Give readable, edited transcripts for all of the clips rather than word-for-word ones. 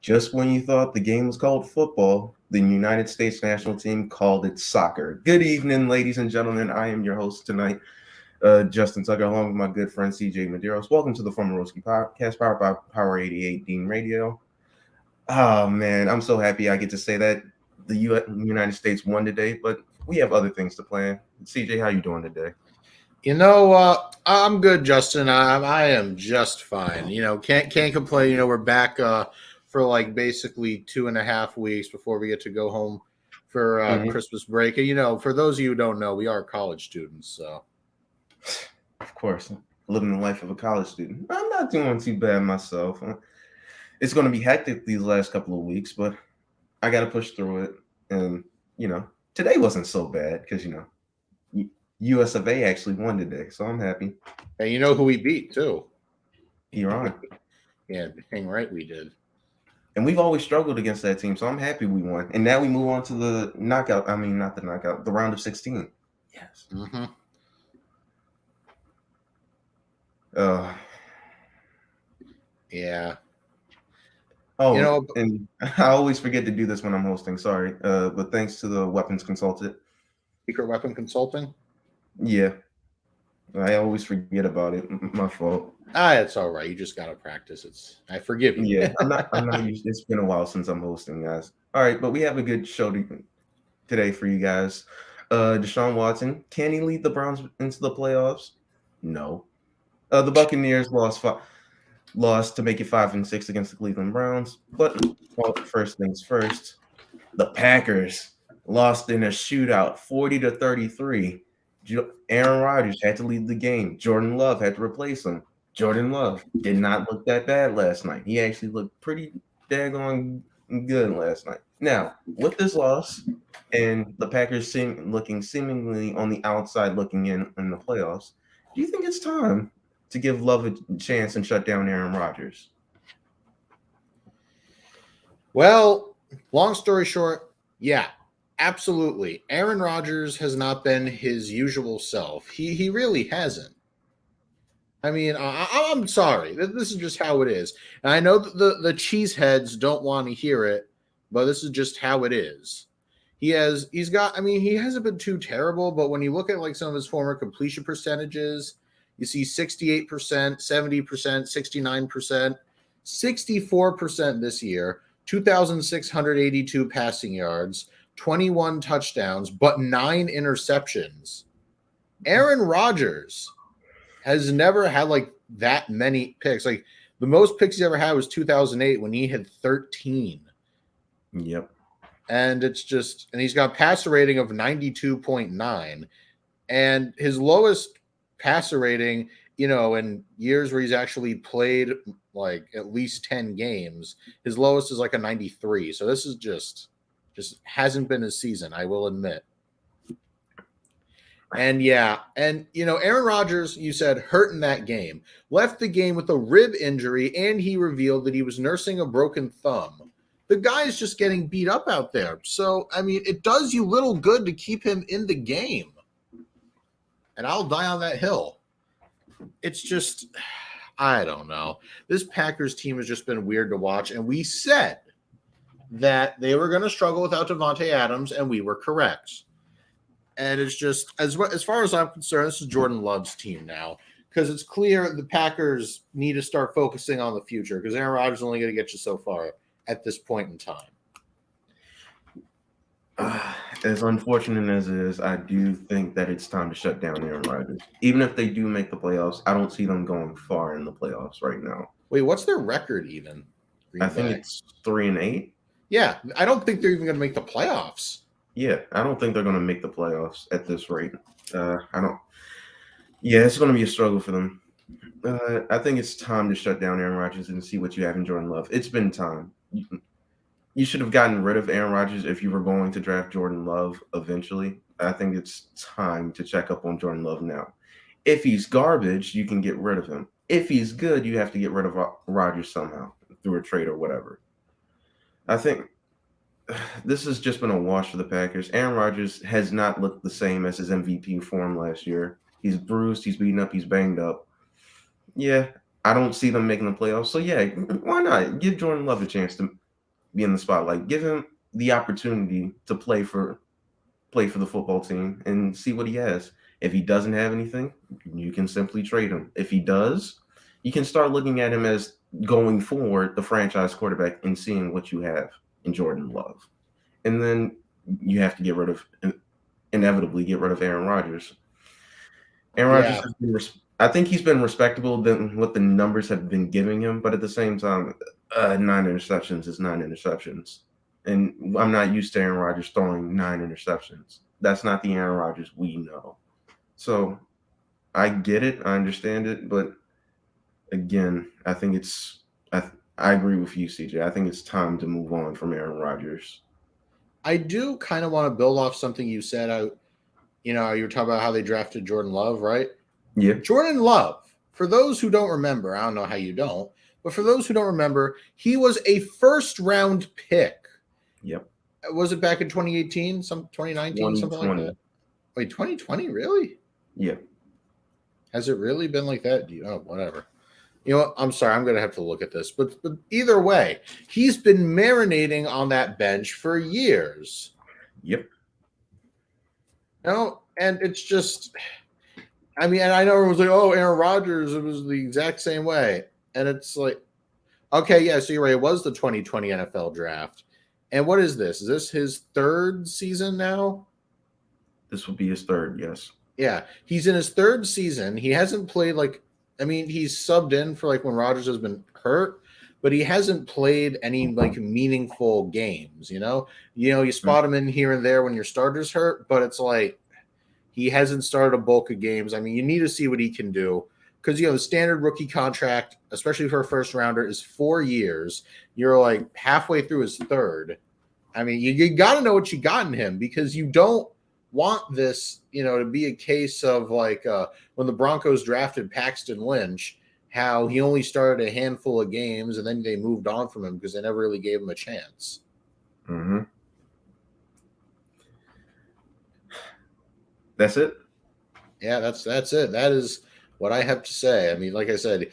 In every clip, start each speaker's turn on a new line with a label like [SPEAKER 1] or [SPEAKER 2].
[SPEAKER 1] Just when you thought the game was called football, the United States national team called it soccer. Good evening, ladies and gentlemen. I am your host tonight, Justin Tucker, along with my good friend CJ Medeiros. Welcome to the Fumblerooski podcast, powered by Power 88 Dean Radio. Oh man, I'm so happy I get to say that the United States won today, but we have other things to plan. CJ, how you doing today?
[SPEAKER 2] I'm good, Justin. I am just fine. Can't complain. We're back for like basically 2.5 weeks before we get to go home for Christmas break. And for those of you who don't know, we are college students. So,
[SPEAKER 1] of course, living the life of a college student. I'm not doing too bad myself. It's going to be hectic these last couple of weeks, but I got to push through it. And today wasn't so bad because US of A actually won today, so I'm happy.
[SPEAKER 2] And you know who we beat too?
[SPEAKER 1] Iran.
[SPEAKER 2] Yeah, dang right we did.
[SPEAKER 1] And we've always struggled against that team, so I'm happy we won. And now we move on to the knockout. I mean, not the knockout, the round of 16. Yes.
[SPEAKER 2] Mm-hmm. Yeah.
[SPEAKER 1] Oh, and I always forget to do this when I'm hosting. Sorry, but thanks to the weapons consultant.
[SPEAKER 2] Secret weapon consulting.
[SPEAKER 1] Yeah, I always forget about it. My fault.
[SPEAKER 2] It's all right. You just gotta practice. I forgive you.
[SPEAKER 1] Yeah, I'm not used. It's been a while since I'm hosting, guys. All right, but we have a good show today for you guys. DeShaun Watson, can he lead the Browns into the playoffs? No. The Buccaneers lost to make it 5-6 against the Cleveland Browns. But first things first, the Packers lost in a shootout, 40-33. Aaron Rodgers had to lead the game. Jordan Love had to replace him. Jordan Love did not look that bad last night. He actually looked pretty daggone good last night. Now, with this loss and the Packers looking seemingly on the outside looking in the playoffs, do you think it's time to give Love a chance and shut down Aaron Rodgers?
[SPEAKER 2] Well, long story short, yeah. Absolutely. Aaron Rodgers has not been his usual self. He really hasn't. I mean, I'm sorry. This is just how it is. And I know that the cheeseheads don't want to hear it, but this is just how it is. He hasn't been too terrible, but when you look at like some of his former completion percentages, you see 68%, 70%, 69%, 64% this year, 2,682 passing yards, 21 touchdowns, but 9 interceptions. Aaron Rodgers has never had like that many picks. Like the most picks he ever had was 2008 when he had 13.
[SPEAKER 1] Yep.
[SPEAKER 2] And he's got a passer rating of 92.9. And his lowest passer rating, in years where he's actually played like at least 10 games, his lowest is like a 93. So this is just hasn't been his season, I will admit. And Aaron Rodgers, you said, hurt in that game, left the game with a rib injury, and he revealed that he was nursing a broken thumb. The guy is just getting beat up out there. So, I mean, it does you little good to keep him in the game. And I'll die on that hill. It's just, I don't know. This Packers team has just been weird to watch. And we said that they were going to struggle without Devontae Adams, and we were correct. And it's just, as far as I'm concerned, this is Jordan Love's team now, because it's clear the Packers need to start focusing on the future, because Aaron Rodgers is only going to get you so far at this point in time.
[SPEAKER 1] As unfortunate as it is, I do think that it's time to shut down Aaron Rodgers. Even if they do make the playoffs, I don't see them going far in the playoffs right now.
[SPEAKER 2] Wait, what's their record even?
[SPEAKER 1] I think it's 3-8.
[SPEAKER 2] Yeah, I don't think they're even going to make the playoffs.
[SPEAKER 1] Yeah, I don't think they're going to make the playoffs at this rate. Yeah, it's going to be a struggle for them. I think it's time to shut down Aaron Rodgers and see what you have in Jordan Love. It's been time. You should have gotten rid of Aaron Rodgers if you were going to draft Jordan Love eventually. I think it's time to check up on Jordan Love now. If he's garbage, you can get rid of him. If he's good, you have to get rid of Rodgers somehow through a trade or whatever. I think this has just been a wash for the Packers. Aaron Rodgers has not looked the same as his MVP form last year. He's bruised, he's beaten up, he's banged up. Yeah, I don't see them making the playoffs. So, yeah, why not? Give Jordan Love a chance to be in the spotlight. Give him the opportunity to play for the football team and see what he has. If he doesn't have anything, you can simply trade him. If he does, you can start looking at him as going forward the franchise quarterback and seeing what you have in Jordan Love. And then you have to inevitably get rid of Aaron Rodgers. Aaron Rodgers has been I think he's been respectable than what the numbers have been giving him, but at the same time, 9 interceptions is 9 interceptions. And I'm not used to Aaron Rodgers throwing 9 interceptions. That's not the Aaron Rodgers we know. So I get it. I understand it. But again, I think I agree with you, CJ. I think it's time to move on from Aaron Rodgers.
[SPEAKER 2] I do kind of want to build off something you said. You were talking about how they drafted Jordan Love, right?
[SPEAKER 1] Yeah.
[SPEAKER 2] Jordan Love, for those who don't remember, I don't know how you don't, but for those who don't remember, he was a first-round pick.
[SPEAKER 1] Yep.
[SPEAKER 2] Was it back in 2018, 2019, something like that? Wait, 2020, really?
[SPEAKER 1] Yeah.
[SPEAKER 2] Has it really been like that? Whatever. You know what? I'm sorry. I'm going to have to look at this. But either way, he's been marinating on that bench for years.
[SPEAKER 1] Yep.
[SPEAKER 2] And it's just, and I know everyone's like, oh, Aaron Rodgers, it was the exact same way. And it's like, okay, yeah, so you're right. It was the 2020 NFL draft. And what is this? Is this his third season now?
[SPEAKER 1] This will be his third, yes.
[SPEAKER 2] Yeah, he's in his third season. He hasn't played he's subbed in for when Rodgers has been hurt, but he hasn't played any meaningful games, you spot him in here and there when your starter's hurt, but it's he hasn't started a bulk of games. You need to see what he can do because, the standard rookie contract, especially for a first rounder, is 4 years. You're halfway through his third. You got to know what you got in him because you don't want this, to be a case of when the Broncos drafted Paxton Lynch, how he only started a handful of games and then they moved on from him because they never really gave him a chance.
[SPEAKER 1] Mm-hmm. That's it.
[SPEAKER 2] Yeah, that's it. That is what I have to say. Like I said,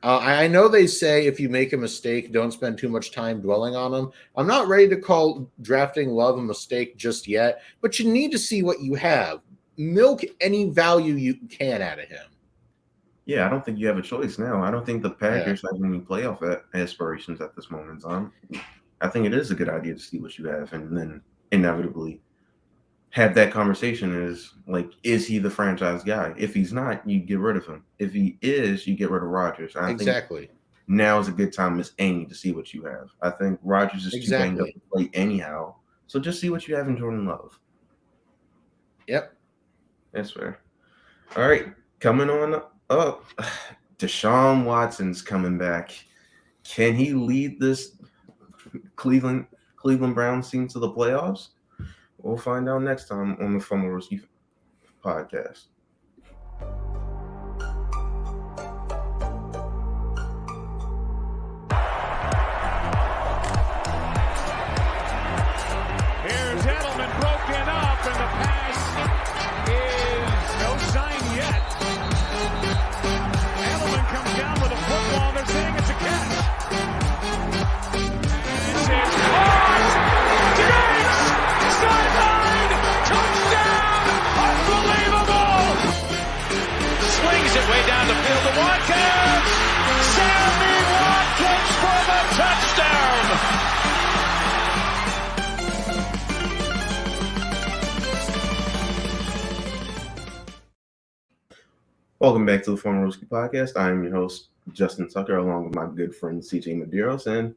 [SPEAKER 2] I know they say if you make a mistake, don't spend too much time dwelling on them. I'm not ready to call drafting Love a mistake just yet, but you need to see what you have. Milk any value you can out of him.
[SPEAKER 1] Yeah, I don't think you have a choice now. I don't think the Packers have any playoff aspirations at this moment in time. I think it is a good idea to see what you have and then inevitably have that conversation is he the franchise guy? If he's not, you get rid of him. If he is, you get rid of Rodgers. I
[SPEAKER 2] exactly.
[SPEAKER 1] think now is a good time as any to see what you have. I think Rodgers is too banged up to play anyhow. So just see what you have in Jordan Love.
[SPEAKER 2] Yep.
[SPEAKER 1] That's fair. All right. Coming on up. DeShaun Watson's coming back. Can he lead this Cleveland Browns team to the playoffs? We'll find out next time on the Fumblerooski podcast.
[SPEAKER 3] Here's Edelman broken up, and the pass is no sign yet. Edelman comes down with a football. They're saying it's a catch. It's caught! Diggs! Sideline! Touchdown! Unbelievable! Swings it way down the field to Watkins! Sammy Watkins for the touchdown!
[SPEAKER 1] Welcome back to the Fumblerooski podcast. I am your host, Justin Tucker, along with my good friend CJ Medeiros, and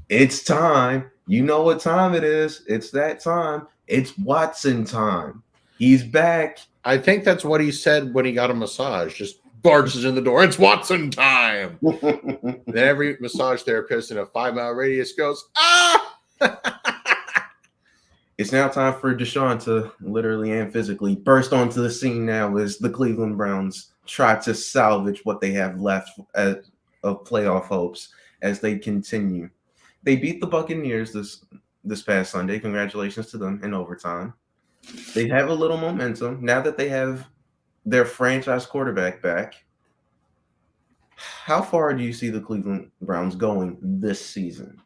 [SPEAKER 1] it's time. You know what time it is. It's that time. It's Watson time. He's back.
[SPEAKER 2] I think that's what he said when he got a massage. Just barges in the door. It's Watson time. Then every massage therapist in a 5-mile radius goes, ah!
[SPEAKER 1] It's now time for DeShaun to literally and physically burst onto the scene now as the Cleveland Browns try to salvage what they have left of playoff hopes as they continue. They beat the Buccaneers this past Sunday. Congratulations to them in overtime. They have a little momentum now that they have their franchise quarterback back. How far do you see the Cleveland Browns going this season?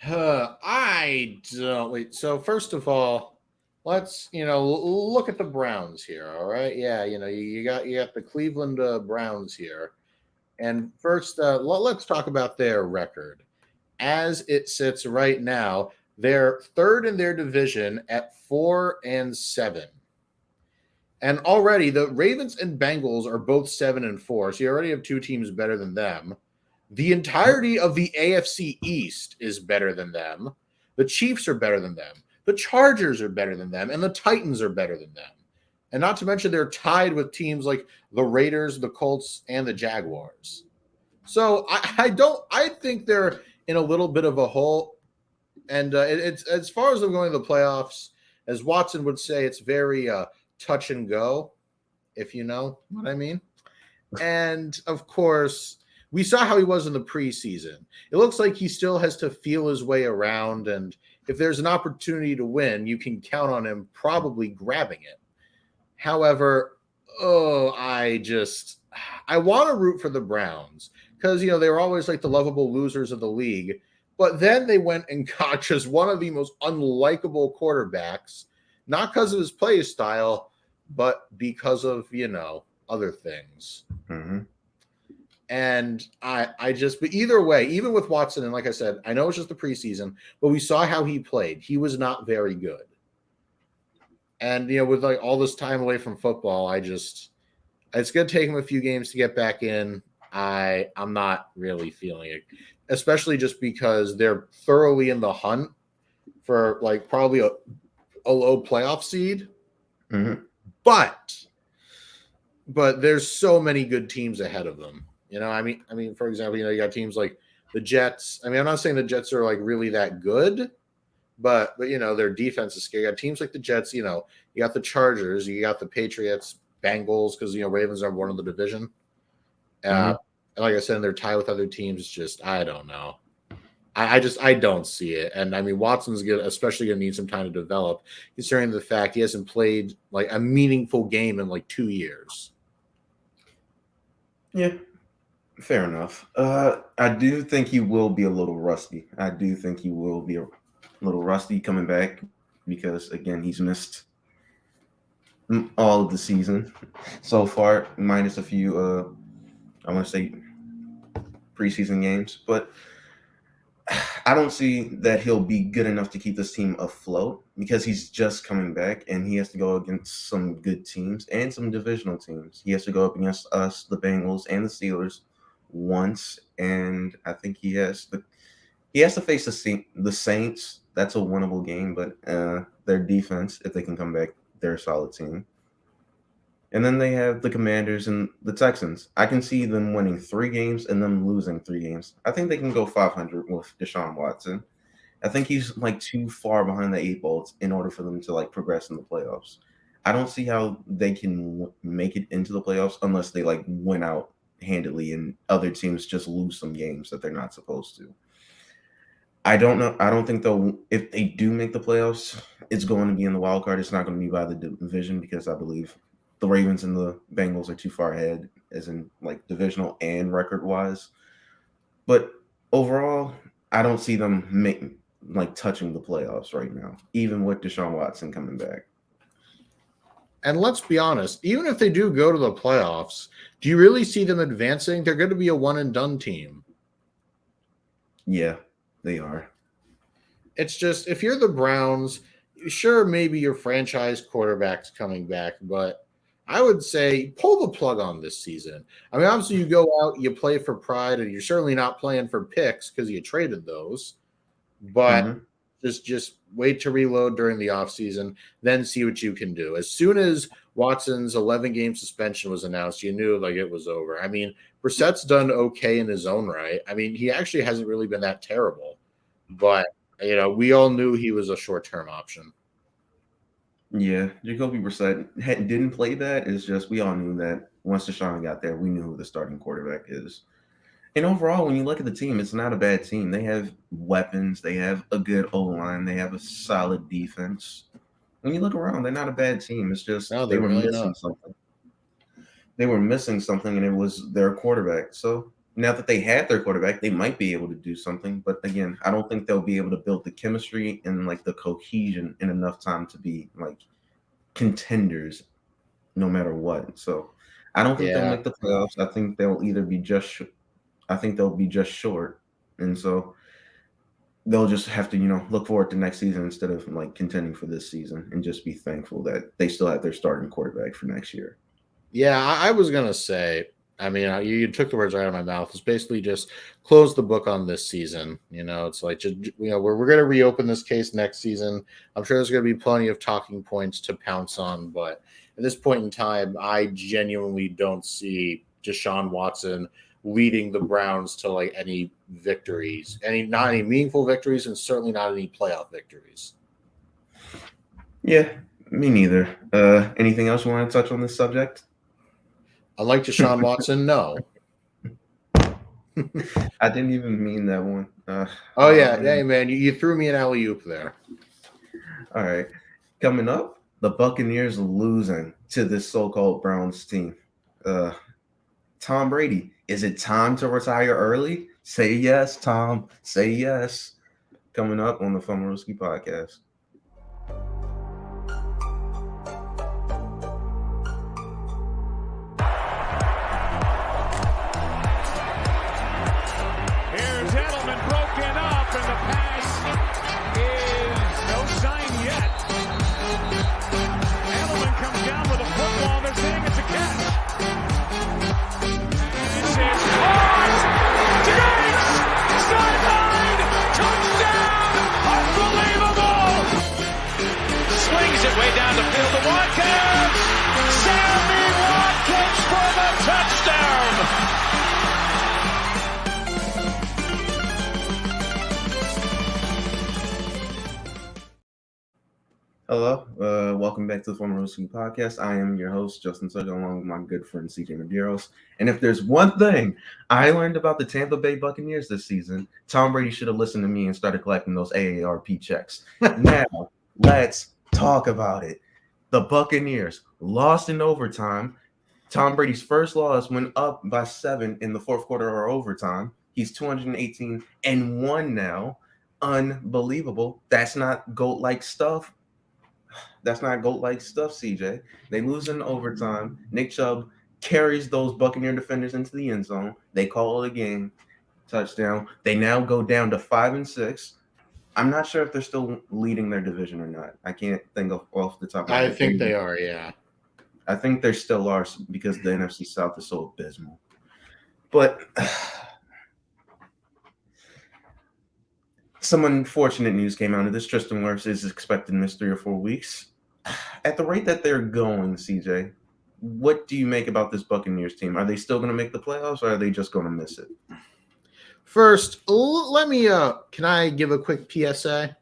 [SPEAKER 2] I don't wait. So first of all, let's look at the Browns here. All right, yeah, you got the Cleveland Browns here, and first let's talk about their record as it sits right now. They're third in their division at 4-7. And already the Ravens and Bengals are both 7-4. So you already have two teams better than them. The entirety of the AFC East is better than them. The Chiefs are better than them. The Chargers are better than them. And the Titans are better than them. And not to mention they're tied with teams like the Raiders, the Colts, and the Jaguars. So I think they're in a little bit of a hole. And it's as far as them going to the playoffs, as Watson would say, it's very touch and go, if you know what I mean. And of course, we saw how he was in the preseason. It looks like he still has to feel his way around. And if there's an opportunity to win, you can count on him probably grabbing it. However, I want to root for the Browns because, they were always like the lovable losers of the league. But then they went and got just one of the most unlikable quarterbacks, not because of his play style, but because of, other things.
[SPEAKER 1] Mm-hmm.
[SPEAKER 2] And but either way, even with Watson, and like I said, I know it's just the preseason, but we saw how he played. He was not very good. And, with like all this time away from football, it's going to take him a few games to get back in. I'm not really feeling it, especially just because they're thoroughly in the hunt for like probably a low playoff seed.
[SPEAKER 1] Mm-hmm.
[SPEAKER 2] But there's so many good teams ahead of them. I mean, for example, you got teams like the Jets. I mean, I'm not saying the Jets are like really that good, but their defense is scary. You got teams like the Jets. You got the Chargers. You got the Patriots, Bengals, because Ravens are one of the division. And like I said, they're tied with other teams. Just I don't know. I don't see it. And I mean, Watson's especially going to need some time to develop, considering the fact he hasn't played like a meaningful game in like 2 years.
[SPEAKER 1] Yeah, fair enough. I do think he will be a little rusty. Coming back because, again, he's missed all of the season so far, minus a few, I want to say, preseason games. But I don't see that he'll be good enough to keep this team afloat because he's just coming back and he has to go against some good teams and some divisional teams. He has to go up against us, the Bengals, and the Steelers once, and I think he has to face the Saints. That's a winnable game, but their defense, if they can come back, they're a solid team. And then they have the Commanders and the Texans. I can see them winning 3 games and them losing 3 games. I think they can go 500 with DeShaun Watson. I think he's like too far behind the 8 balls in order for them to like progress in the playoffs. I don't see how they can make it into the playoffs unless they like win out handedly and other teams just lose some games that they're not supposed to. I don't know. I don't think if they do make the playoffs, it's going to be in the wild card. It's not going to be by the division because I believe the Ravens and the Bengals are too far ahead, as in like divisional and record wise. But overall, I don't see them touching the playoffs right now, even with DeShaun Watson coming back.
[SPEAKER 2] And let's be honest, even if they do go to the playoffs, do you really see them advancing? They're going to be a one and done team.
[SPEAKER 1] Yeah, they are.
[SPEAKER 2] It's just, if you're the Browns, sure, maybe your franchise quarterback's coming back, but I would say pull the plug on this season. I mean, obviously you go out, you play for pride, and you're certainly not playing for picks because you traded those. But just wait to reload during the offseason, then see what you can do. As soon as Watson's 11-game suspension was announced, you knew like it was over. I mean, Brissett's done okay in his own right. I mean, he actually hasn't really been that terrible. But, we all knew he was a short-term option.
[SPEAKER 1] Yeah, Jacoby Brissett didn't play that. It's just we all knew that once DeShaun got there, we knew who the starting quarterback is. And overall, when you look at the team, it's not a bad team. They have weapons. They have a good O-line. They have a solid defense. When you look around, they're not a bad team. It's just they were missing something. They were missing something, and it was their quarterback. So now that they had their quarterback, they might be able to do something. But again, I don't think they'll be able to build the chemistry and like the cohesion in enough time to be like contenders no matter what. So I don't think they'll make the playoffs. I think they'll either be I think they'll be just short. And so they'll just have to, look forward to next season instead of like contending for this season and just be thankful that they still have their starting quarterback for next year.
[SPEAKER 2] Yeah, I was going to say, I mean, you took the words right out of my mouth. It's basically just close the book on this season. It's like, we're going to reopen this case next season. I'm sure there's going to be plenty of talking points to pounce on. But at this point in time, I genuinely don't see DeShaun Watson leading the Browns to like any victories, not any meaningful victories, and certainly not any playoff victories.
[SPEAKER 1] Yeah, me neither. Anything else you want to touch on this subject?
[SPEAKER 2] Unlike DeShaun Watson, no.
[SPEAKER 1] I didn't even mean that one.
[SPEAKER 2] Hey man, you threw me an alley-oop there.
[SPEAKER 1] All right, coming up, the Buccaneers losing to this so-called Browns team. Tom Brady, is it time to retire early? Say yes, Tom. Say yes. Coming up on the Fumblerooski podcast.
[SPEAKER 3] Way down the field to Watkins. Sammy Watkins for the touchdown.
[SPEAKER 1] Hello, welcome back to the Fumblerooski podcast. I am your host, Justin Tucker, along with my good friend CJ Medeiros. And if there's one thing I learned about the Tampa Bay Buccaneers this season, Tom Brady should have listened to me and started collecting those AARP checks. Now, let's talk about it. The Buccaneers lost in overtime. Tom Brady's first loss went up by 7 in the fourth quarter or overtime. He's 218-1 now. Unbelievable. That's not GOAT-like stuff. That's not GOAT-like stuff, CJ. They lose in overtime. Nick Chubb carries those Buccaneer defenders into the end zone. They call it a game. Touchdown. They now go down to 5-6. I'm not sure if they're still leading their division or not. I can't think of off the top of my head.
[SPEAKER 2] I think they are, yeah.
[SPEAKER 1] I think they still are because the NFC South is so abysmal. But some unfortunate news came out of this. Tristan Wirfs is expected to miss 3 or 4 weeks. At the rate that they're going, CJ, what do you make about this Buccaneers team? Are they still going to make the playoffs, or are they just going to miss it?
[SPEAKER 2] First, let me can I give a quick PSA?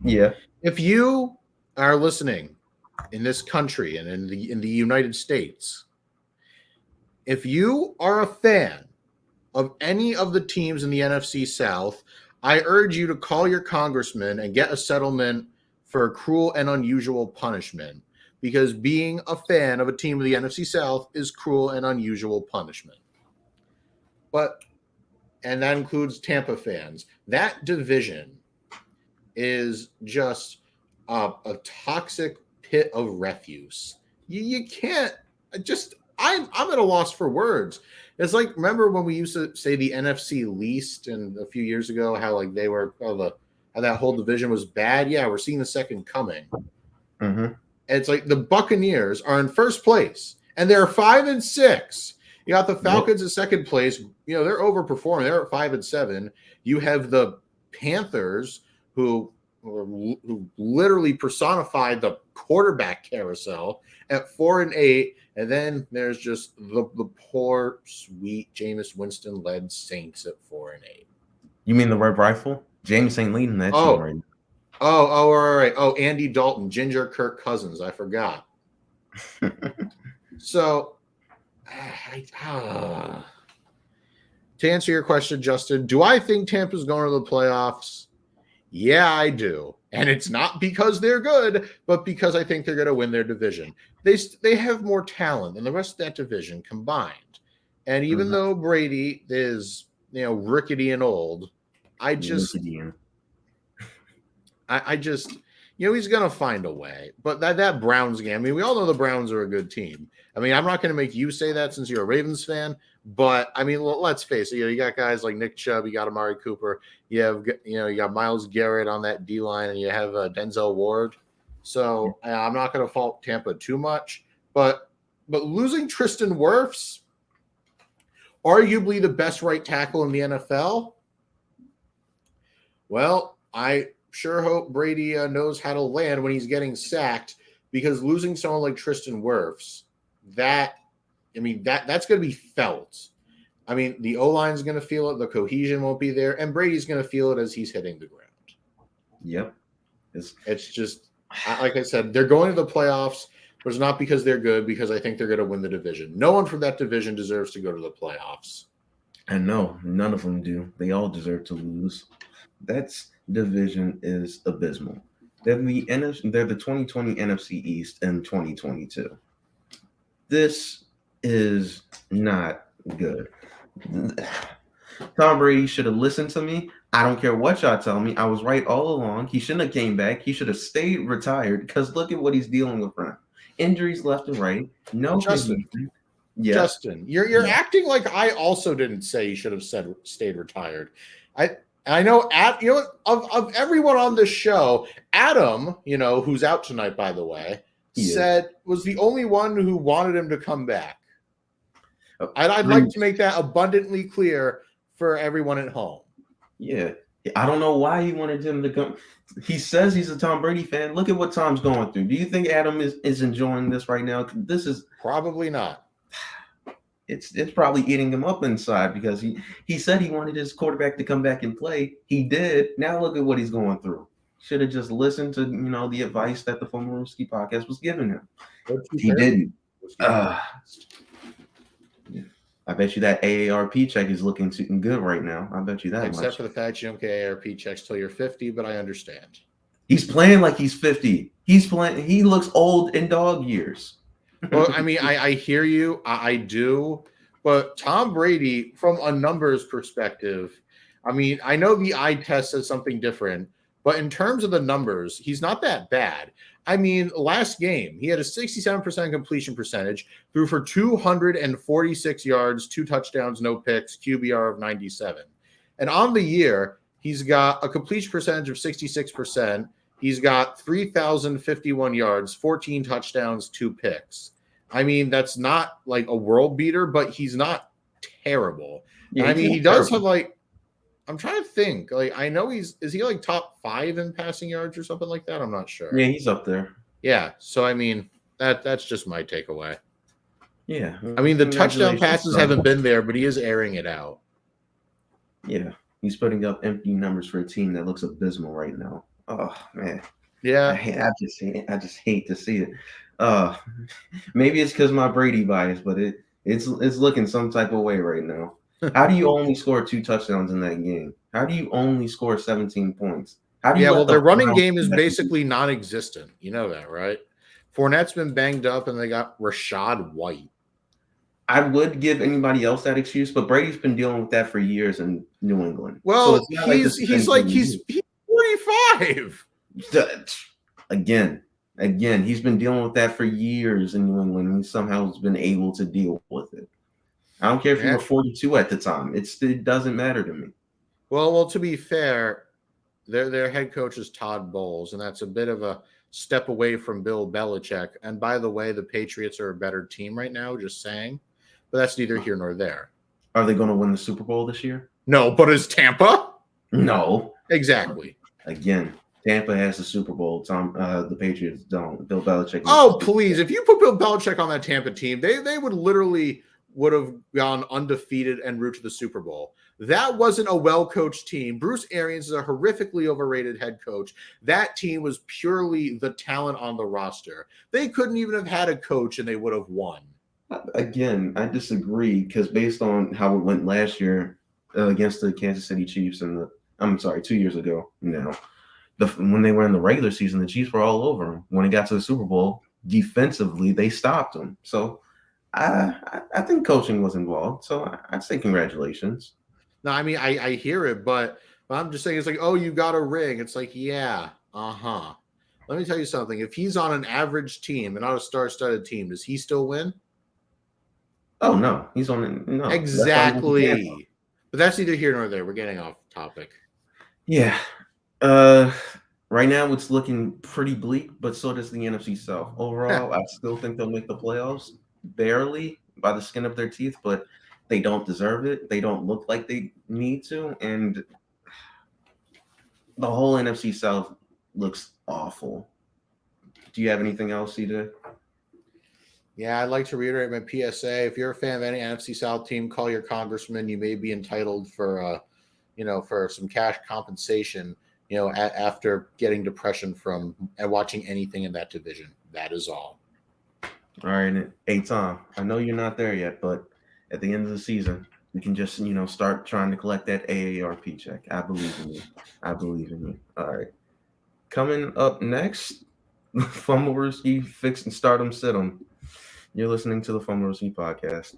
[SPEAKER 1] Yeah.
[SPEAKER 2] If you are listening in this country and in the United States, if you are a fan of any of the teams in the NFC South, I urge you to call your congressman and get a settlement for a cruel and unusual punishment, because being a fan of a team of the NFC South is cruel and unusual punishment. And that includes Tampa fans. That division is just a toxic pit of refuse. You can't just. I'm at a loss for words. It's like, remember when we used to say the NFC least and a few years ago, how like they were how that whole division was bad. Yeah, we're seeing the second coming.
[SPEAKER 1] Mm-hmm.
[SPEAKER 2] It's like the Buccaneers are in first place and they're 5-6. You got the Falcons in second place. They're overperforming. They're at 5-7. You have the Panthers who literally personified the quarterback carousel at 4-8. And then there's just the poor, sweet Jameis Winston-led Saints at 4-8.
[SPEAKER 1] You mean the Red Rifle? James ain't leading that team right now.
[SPEAKER 2] Oh, all right. Oh, Andy Dalton, Ginger Kirk Cousins. I forgot. So, to answer your question, Justin, do I think Tampa's going to the playoffs? Yeah, I do. And it's not because they're good, but because I think they're going to win their division. They have more talent than the rest of that division combined. And even though Brady is, rickety and old, I just, he's going to find a way. But that Browns game, I mean, we all know the Browns are a good team. I mean, I'm not going to make you say that since you're a Ravens fan, but I mean, let's face it. You got guys like Nick Chubb, you got Amari Cooper, you got Myles Garrett on that D line, and you have Denzel Ward. So I'm not going to fault Tampa too much, but losing Tristan Wirfs, arguably the best right tackle in the NFL. Well, I sure hope Brady knows how to land when he's getting sacked, because losing someone like Tristan Wirfs, that's going to be felt. I mean, the O-line's going to feel it. The cohesion won't be there. And Brady's going to feel it as he's hitting the ground.
[SPEAKER 1] Yep.
[SPEAKER 2] It's just, like I said, they're going to the playoffs, but it's not because they're good, because I think they're going to win the division. No one from that division deserves to go to the playoffs.
[SPEAKER 1] And no, none of them do. They all deserve to lose. That division is abysmal. They're the 2020 NFC East in 2022. This is not good. Tom Brady should have listened to me. I don't care what y'all tell me. I was right all along. He shouldn't have came back. He should have stayed retired, because look at what he's dealing with now. Injuries left and right. No,
[SPEAKER 2] Justin.
[SPEAKER 1] Yeah.
[SPEAKER 2] Justin, you're acting like I also didn't say he should have stayed retired. I know of everyone on this show, Adam, who's out tonight, by the way, was the only one who wanted him to come back. I'd like to make that abundantly clear for everyone at home.
[SPEAKER 1] Yeah. I don't know why he wanted him to come. He says he's a Tom Brady fan. Look at what Tom's going through. Do you think Adam is enjoying this right now? This is
[SPEAKER 2] probably not.
[SPEAKER 1] It's probably eating him up inside, because he said he wanted his quarterback to come back and play. He did. Now look at what he's going through. Should have just listened to the advice that the Fumblerooski podcast was giving him. He didn't. I bet you that AARP check is looking good right now. I bet you that.
[SPEAKER 2] Except for the fact you don't get AARP checks till you're 50, but I understand.
[SPEAKER 1] He's playing like he's 50. He's playing. He looks old in dog years.
[SPEAKER 2] Well, I mean, I hear you. I do. But Tom Brady, from a numbers perspective, I mean, I know the eye test says something different, but in terms of the numbers, he's not that bad. I mean, last game, he had a 67% completion percentage, threw for 246 yards, 2 touchdowns, no picks, QBR of 97. And on the year, he's got a completion percentage of 66%. He's got 3,051 yards, 14 touchdowns, 2 picks. I mean, that's not like a world beater, but he's not terrible. Yeah, I mean, he does have I'm trying to think. I know is he like top 5 in passing yards or something like that? I'm not sure.
[SPEAKER 1] Yeah, he's up there.
[SPEAKER 2] Yeah. So I mean, that's just my takeaway.
[SPEAKER 1] Yeah.
[SPEAKER 2] I mean, the touchdown passes haven't been there, but he is airing it out.
[SPEAKER 1] Yeah. He's putting up empty numbers for a team that looks abysmal right now. Oh man.
[SPEAKER 2] Yeah.
[SPEAKER 1] I just hate to see it. Maybe it's because my Brady bias, but it's looking some type of way right now. How do you only score 2 touchdowns in that game? How do you only score 17 points?
[SPEAKER 2] Their running game is basically non-existent. You know that, right? Fournette's been banged up, and they got Rashad White.
[SPEAKER 1] I would give anybody else that excuse, but Brady's been dealing with that for years in New England.
[SPEAKER 2] Well, so he's 45.
[SPEAKER 1] Again, he's been dealing with that for years in New England, and he somehow has been able to deal with it. I don't care if you were 42 at the time. It doesn't matter to me.
[SPEAKER 2] Well, to be fair, their head coach is Todd Bowles, and that's a bit of a step away from Bill Belichick. And by the way, the Patriots are a better team right now, just saying. But that's neither here nor there.
[SPEAKER 1] Are they going to win the Super Bowl this year?
[SPEAKER 2] No, but is Tampa?
[SPEAKER 1] No.
[SPEAKER 2] Exactly.
[SPEAKER 1] Again, Tampa has the Super Bowl. The Patriots don't. Bill Belichick.
[SPEAKER 2] Oh, please. If you put Bill Belichick on that Tampa team, they would have gone undefeated en route to the Super Bowl. That wasn't a well-coached team. Bruce Arians is a horrifically overrated head coach. That team was purely the talent on the roster. They couldn't even have had a coach, and they would have won.
[SPEAKER 1] Again, I disagree, because based on how it went last year against the Kansas City Chiefs 2 years ago now, when they were in the regular season, the Chiefs were all over them. When it got to the Super Bowl, defensively, they stopped them. So I think coaching was involved, so I'd say congratulations.
[SPEAKER 2] No, I mean, I hear it, but I'm just saying it's like, oh, you got a ring. It's like, yeah, Let me tell you something. If he's on an average team and not a star-studded team, does he still win?
[SPEAKER 1] Oh no, he's on no.
[SPEAKER 2] Exactly. But that's neither here nor there. We're getting off topic.
[SPEAKER 1] Yeah. Right now it's looking pretty bleak, but so does the NFC South. Overall, I still think they'll make the playoffs barely by the skin of their teeth, but they don't deserve it. They don't look like they need to, and the whole NFC South looks awful. Do you have anything else, CJ?
[SPEAKER 2] Yeah, I'd like to reiterate my PSA. If you're a fan of any NFC South team, call your congressman. You may be entitled for, for some cash compensation, after getting depression from and watching anything in that division. That is all.
[SPEAKER 1] All right, hey Tom, I know you're not there yet, but at the end of the season, we can just, start trying to collect that AARP check. I believe in you. All right. Coming up next, Fumblerooski fix and start 'em, sit 'em. You're listening to the Fumblerooski podcast.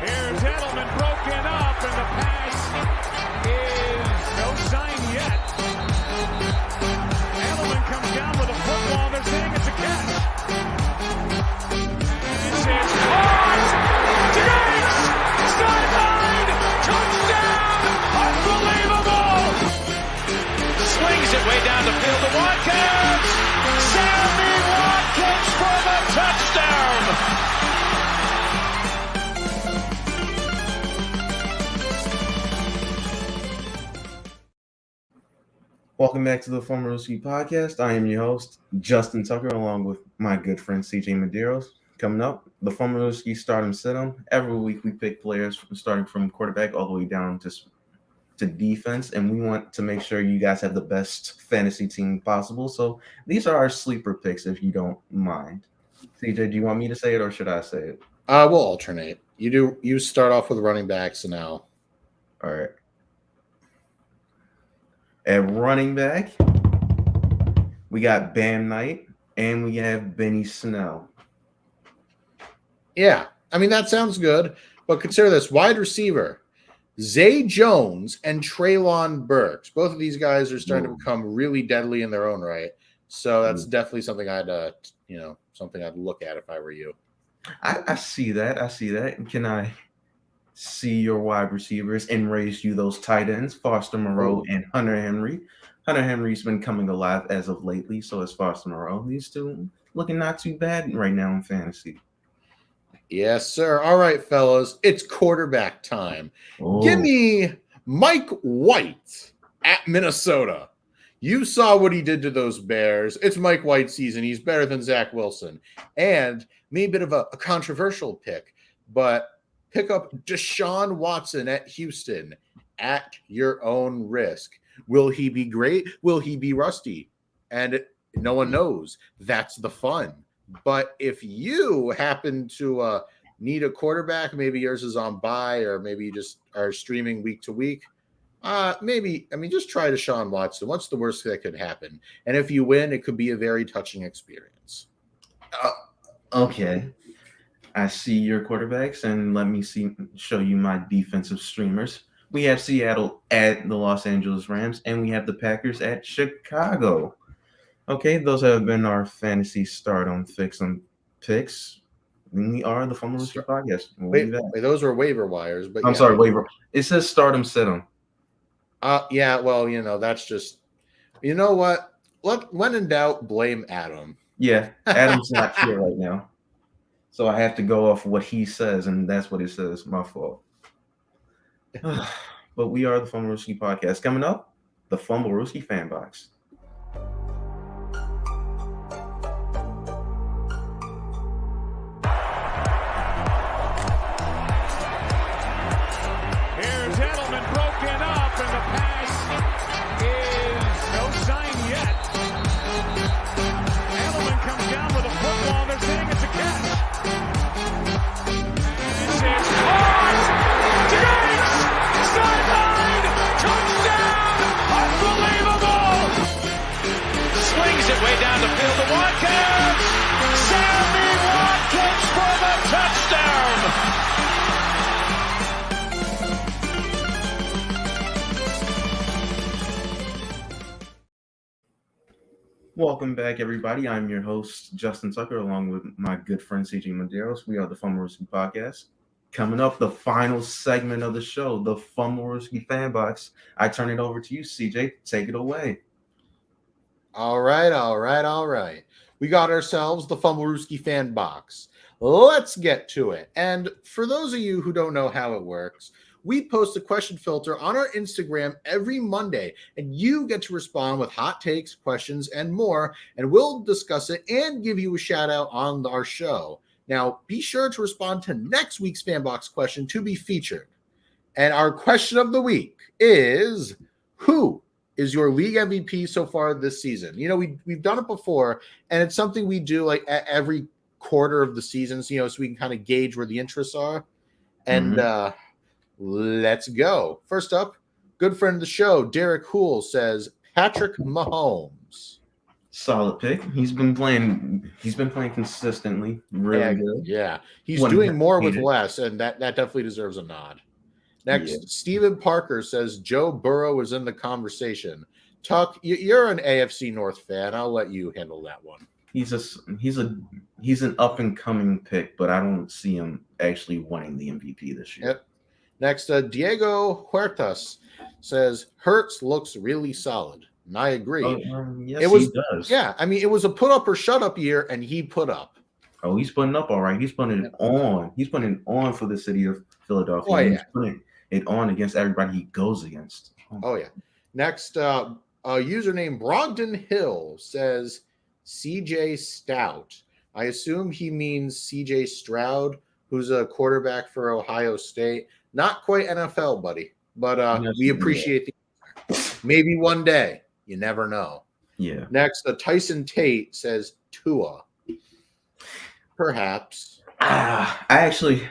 [SPEAKER 3] Here's Edelman broken up, and the pass is no sign yet. Edelman comes down with a football. They're saying it's a catch. It's caught! Diggs! Sideline! Touchdown! Unbelievable! Swings it way down the field to Watkins! Sammy Watkins for the touchdown!
[SPEAKER 1] Welcome back to the Fumblerooski podcast. I am your host, Justin Tucker, along with my good friend CJ Medeiros. Coming up, the Fumblerooski start 'em, sit 'em. Every week we pick players starting from quarterback all the way down to defense, and we want to make sure you guys have the best fantasy team possible. So these are our sleeper picks, if you don't mind. CJ, do you want me to say it or should I say it?
[SPEAKER 2] We'll alternate. You start off with running backs and now.
[SPEAKER 1] All right. At running back, we got Bam Knight and we have Benny Snell.
[SPEAKER 2] Yeah, I mean, that sounds good, but consider this. Wide receiver, Zay Jones and Treylon Burks. Both of these guys are starting to become really deadly in their own right. So that's definitely something I'd look at if I were you.
[SPEAKER 1] I see that. Can I see your wide receivers and raise you those tight ends, Foster Moreau and Hunter Henry? Hunter Henry's been coming alive as of lately, so is Foster Moreau. These two looking not too bad right now in fantasy.
[SPEAKER 2] Yes, sir. All right, fellas, it's quarterback time. Give me Mike White at Minnesota. You saw what he did to those Bears. It's Mike White season. He's better than Zach Wilson. And maybe a bit of a controversial pick, but pick up DeShaun Watson at Houston at your own risk. Will he be great? Will he be rusty? And no one knows. That's the fun. But if you happen to need a quarterback, maybe yours is on bye, or maybe you just are streaming week to week, just try DeShaun Watson. What's the worst that could happen? And if you win, it could be a very touching experience.
[SPEAKER 1] Okay. I see your quarterbacks, and let me show you my defensive streamers. We have Seattle at the Los Angeles Rams, and we have the Packers at Chicago. Okay, those have been our fantasy start on fix and picks. We are the Fumblerooski podcast.
[SPEAKER 2] Wait, those were waiver wires, but
[SPEAKER 1] I'm sorry, waiver. It says start them, sit them.
[SPEAKER 2] Yeah, well, that's just, you know what? When in doubt, blame Adam.
[SPEAKER 1] Yeah, Adam's not here right now. So I have to go off what he says, and that's what it says. My fault. But we are the Fumblerooski podcast. Coming up, the Fumblerooski fan box.
[SPEAKER 3] Here's Edelman broken up, and the pass is no sign yet. Edelman comes down with a football. They're saying it's a catch. It's caught! Diggs! Sideline! Touchdown!
[SPEAKER 1] Welcome back, everybody. I'm your host, Justin Tucker, along with my good friend CJ Medeiros. We are the Fumblerooski podcast. Coming up, the final segment of the show, the Fumblerooski fan box. I turn it over to you, CJ. Take it away.
[SPEAKER 2] All right. We got ourselves the Fumblerooski fan box. Let's get to it. And for those of you who don't know how it works, we post a question filter on our Instagram every Monday, and you get to respond with hot takes, questions, and more, and we'll discuss it and give you a shout out on our show. Now, be sure to respond to next week's fan box question to be featured. And our question of the week is, who is your league MVP so far this season? You know, we've done it before, and it's something we do like at every quarter of the season, so we can kind of gauge where the interests are. And let's go. First up, good friend of the show, Derek Hool, says Patrick Mahomes.
[SPEAKER 1] Solid pick. He's been playing consistently. Really good.
[SPEAKER 2] Yeah. He's doing more with less, and that definitely deserves a nod. Next, Steven Parker says Joe Burrow is in the conversation. Tuck, you're an AFC North fan. I'll let you handle that one.
[SPEAKER 1] He's an up and coming pick, but I don't see him actually winning the MVP this year.
[SPEAKER 2] Yep. Next, Diego Huertas says Hurts looks really solid, and I agree.
[SPEAKER 1] Yes, he does.
[SPEAKER 2] Yeah, I mean, it was a put up or shut up year, and he put up.
[SPEAKER 1] Oh, he's putting up all right. He's putting it on. He's putting it on for the city of Philadelphia.
[SPEAKER 2] Oh, yeah.
[SPEAKER 1] He's putting it on against everybody he goes against.
[SPEAKER 2] Oh yeah. Next, username Brogdon Hill says CJ Stout. I assume he means CJ Stroud, who's a quarterback for Ohio State. Not quite NFL, buddy, but we appreciate the maybe one day. You never know.
[SPEAKER 1] Yeah.
[SPEAKER 2] Next, Tyson Tate says Tua. Perhaps.
[SPEAKER 1] I actually,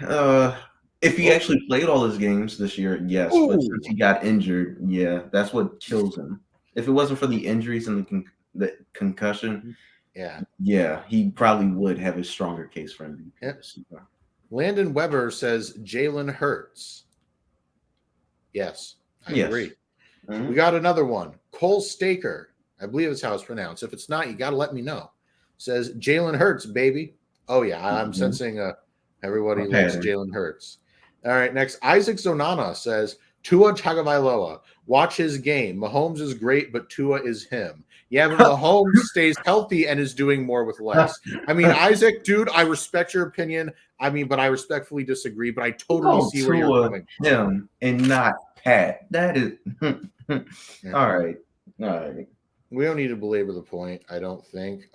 [SPEAKER 1] if he actually played all his games this year, yes.
[SPEAKER 2] Ooh.
[SPEAKER 1] But since he got injured, yeah, that's what kills him. If it wasn't for the injuries and the concussion, yeah, he probably would have a stronger case for MVP.
[SPEAKER 2] Yep. Landon Weber says Jalen Hurts. Yes, I agree. Mm-hmm. We got another one. Cole Staker, I believe that's how it's pronounced. If it's not, you got to let me know. Says Jalen Hurts, baby. Oh, yeah, I'm sensing everybody likes Jalen Hurts. All right, next, Isaac Zonana says Tua Tagovailoa. Watch his game. Mahomes is great, but Tua is him. Yeah, but Mahomes stays healthy and is doing more with less. I mean, Isaac, dude, I respect your opinion. I mean, but I respectfully disagree. But I totally see where you're coming from.
[SPEAKER 1] Him and not Pat. That is all right.
[SPEAKER 2] We don't need to belabor the point, I don't think.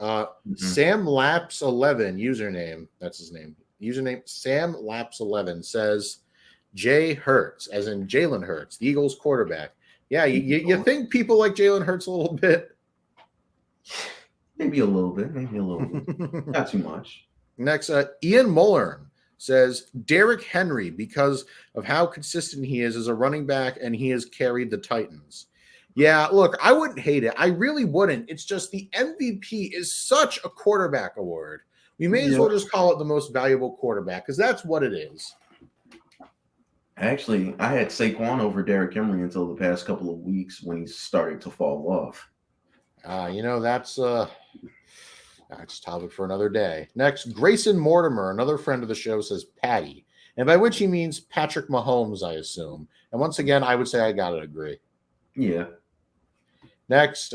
[SPEAKER 2] Sam Laps 11 username. That's his name. Username Sam Laps 11 says Jay Hurts, as in Jalen Hurts, the Eagles quarterback. Yeah, you think people like Jalen Hurts a little bit?
[SPEAKER 1] Maybe a little bit. Not too much.
[SPEAKER 2] Next, Ian Mullern says Derrick Henry, because of how consistent he is as a running back, and he has carried the Titans. Yeah, look, I wouldn't hate it. I really wouldn't. It's just the MVP is such a quarterback award. We may as well just call it the most valuable quarterback, because that's what it is.
[SPEAKER 1] Actually, I had Saquon over Derrick Henry until the past couple of weeks when he started to fall off.
[SPEAKER 2] That's a topic for another day. Next, Grayson Mortimer, another friend of the show, says Patty, and by which he means Patrick Mahomes, I assume. And once again, I would say I gotta agree.
[SPEAKER 1] Yeah.
[SPEAKER 2] Next,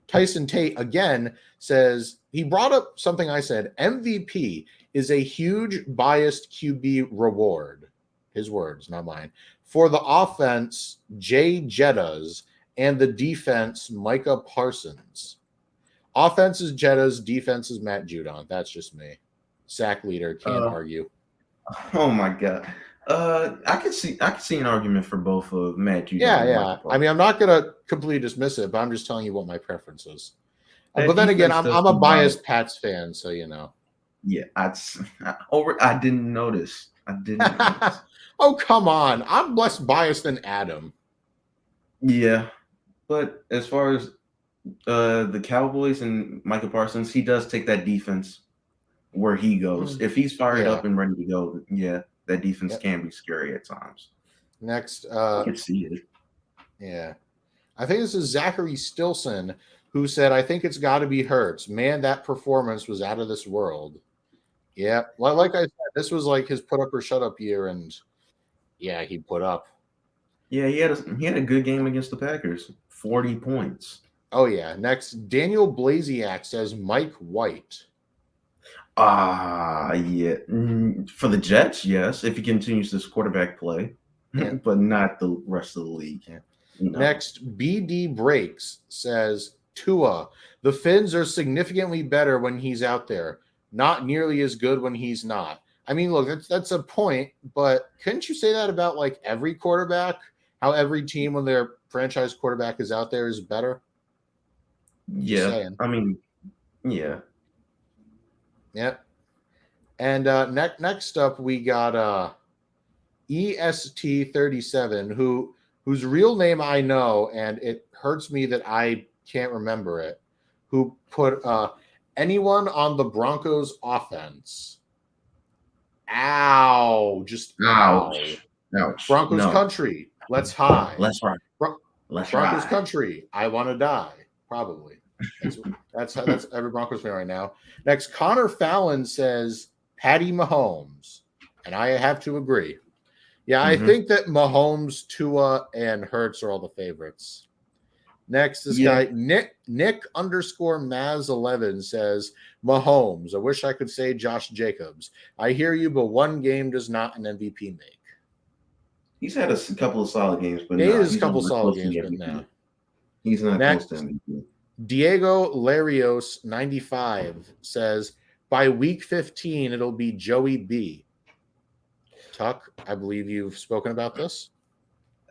[SPEAKER 2] Tyson Tate again says he brought up something I said. MVP is a huge biased QB reward. His words, not mine. For the offense, Jay Jettas, and the defense, Micah Parsons. Offense is Jettas, defense is Matt Judon. That's just me. Sack leader, can't argue.
[SPEAKER 1] Oh my God. I could see an argument for both of Matt Judon.
[SPEAKER 2] Yeah. I mean, I'm not gonna completely dismiss it, but I'm just telling you what my preference is. But then again, I'm a biased Pats fan, so you know.
[SPEAKER 1] Yeah, I didn't notice.
[SPEAKER 2] Oh, come on. I'm less biased than Adam.
[SPEAKER 1] Yeah. But as far as the Cowboys and Micah Parsons, he does take that defense where he goes. If he's fired up and ready to go, that defense can be scary at times.
[SPEAKER 2] Next,
[SPEAKER 1] I can see it.
[SPEAKER 2] Yeah. I think this is Zachary Stilson who said, I think it's got to be Hurts. Man, that performance was out of this world. Yeah, well, like I said, this was like his put up or shut up year, and yeah, he put up.
[SPEAKER 1] Yeah, he had a good game against the Packers. 40 points.
[SPEAKER 2] Oh yeah. Next, Daniel Blaziak says Mike White.
[SPEAKER 1] Yeah. For the Jets, yes, if he continues this quarterback play,
[SPEAKER 2] Yeah.
[SPEAKER 1] but not the rest of the league.
[SPEAKER 2] Yeah.
[SPEAKER 1] No.
[SPEAKER 2] Next, BD Breaks says Tua. The Finns are significantly better when he's out there. Not nearly as good when he's not. I mean, look, that's a point, but couldn't you say that about like every quarterback? How every team, when their franchise quarterback is out there, is better?
[SPEAKER 1] Yeah. I mean, yeah.
[SPEAKER 2] Yep. And next up, we got EST37, whose real name I know, and it hurts me that I can't remember it, who put anyone on the Broncos offense. Ow. Just
[SPEAKER 1] Ouch.
[SPEAKER 2] ow.
[SPEAKER 1] Ouch.
[SPEAKER 2] Broncos
[SPEAKER 1] No.
[SPEAKER 2] country. Let's high.
[SPEAKER 1] Let's ride. Let's
[SPEAKER 2] Broncos
[SPEAKER 1] ride.
[SPEAKER 2] country. I want to die. Probably. That's every Broncos fan right now. Next, Connor Fallon says Patty Mahomes, and I have to agree. Yeah, I think that Mahomes, Tua, and Hurts are all the favorites. Next, this guy Nick _ Maz11 says Mahomes. I wish I could say Josh Jacobs. I hear you, but one game does not an MVP make.
[SPEAKER 1] He's had a couple of solid games, but
[SPEAKER 2] he
[SPEAKER 1] no,
[SPEAKER 2] has a couple solid games, but now
[SPEAKER 1] he's not
[SPEAKER 2] next,
[SPEAKER 1] close to MVP.
[SPEAKER 2] Diego Larios 95 says by week 15 it'll be Joey B. Tuck, I believe you've spoken about this.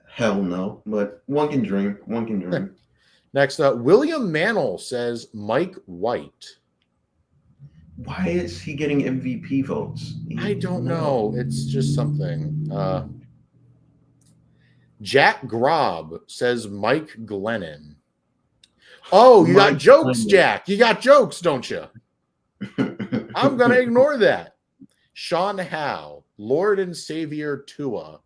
[SPEAKER 1] Hell no, but one can dream. One can dream.
[SPEAKER 2] Next up, William Mantle says Mike White.
[SPEAKER 1] Why is he getting MVP votes?
[SPEAKER 2] I don't know. It's just something. Jack Grob says Mike Glennon. Oh, you got jokes, Jack. You got jokes, don't you? I'm going to ignore that. Sean Howe, Lord and Savior Tua.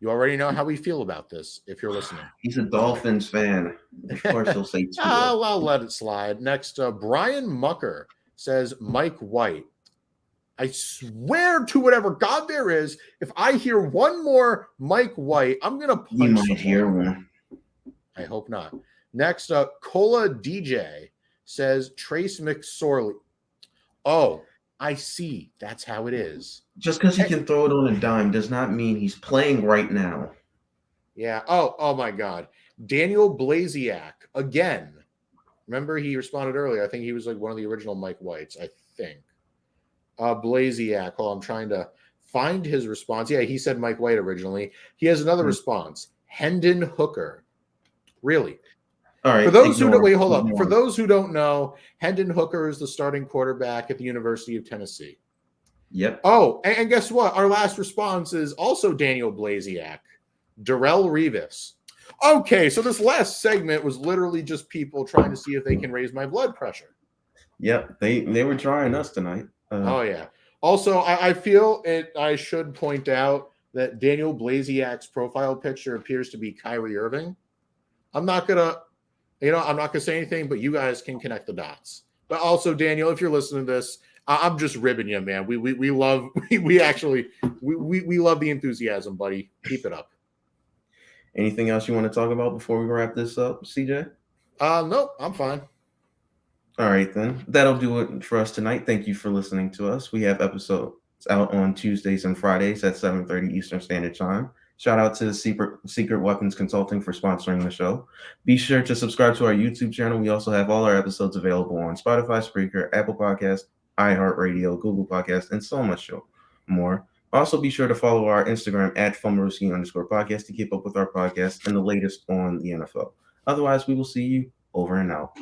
[SPEAKER 2] You already know how we feel about this if you're listening.
[SPEAKER 1] He's a Dolphins fan. Of course he'll say Tua.
[SPEAKER 2] I'll let it slide. Next, Brian Mucker says Mike White. I swear to whatever God there is, if I hear one more Mike White, I'm going to punch
[SPEAKER 1] You might
[SPEAKER 2] someone.
[SPEAKER 1] hear one.
[SPEAKER 2] I hope not. Next up, Cola DJ says Trace McSorley. Oh, I see. That's how it is.
[SPEAKER 1] Just because he can throw it on a dime does not mean he's playing right now.
[SPEAKER 2] Yeah. Oh my God. Daniel Blaziak again. Remember he responded earlier. I think he was like one of the original Mike Whites, I think. Blaziak. Oh, I'm trying to find his response. Yeah, he said Mike White originally. He has another response. Hendon Hooker. Really?
[SPEAKER 1] All right.
[SPEAKER 2] For those who don't hold up. For those who don't know, Hendon Hooker is the starting quarterback at the University of Tennessee.
[SPEAKER 1] Yep.
[SPEAKER 2] Oh, and guess what? Our last response is also Daniel Blaziak. Darrell Revis. Okay, so this last segment was literally just people trying to see if they can raise my blood pressure.
[SPEAKER 1] Yep, they were trying us tonight.
[SPEAKER 2] Oh yeah. Also, I feel it. I should point out that Daniel Blaziak's profile picture appears to be Kyrie Irving. I'm not gonna say anything, but you guys can connect the dots. But also, Daniel, if you're listening to this, I'm just ribbing you, man. We love we love the enthusiasm, buddy. Keep it up.
[SPEAKER 1] Anything else you want to talk about before we wrap this up, CJ?
[SPEAKER 2] Nope, I'm fine.
[SPEAKER 1] All right, then. That'll do it for us tonight. Thank you for listening to us. We have episodes out on Tuesdays and Fridays at 7:30 Eastern Standard Time. Shout out to Secret Weapons Consulting for sponsoring the show. Be sure to subscribe to our YouTube channel. We also have all our episodes available on Spotify, Spreaker, Apple Podcasts, iHeartRadio, Google Podcasts, and so much more. Also, be sure to follow our Instagram at Fumblerooski_podcast to keep up with our podcast and the latest on the NFL. Otherwise, we will see you over and out.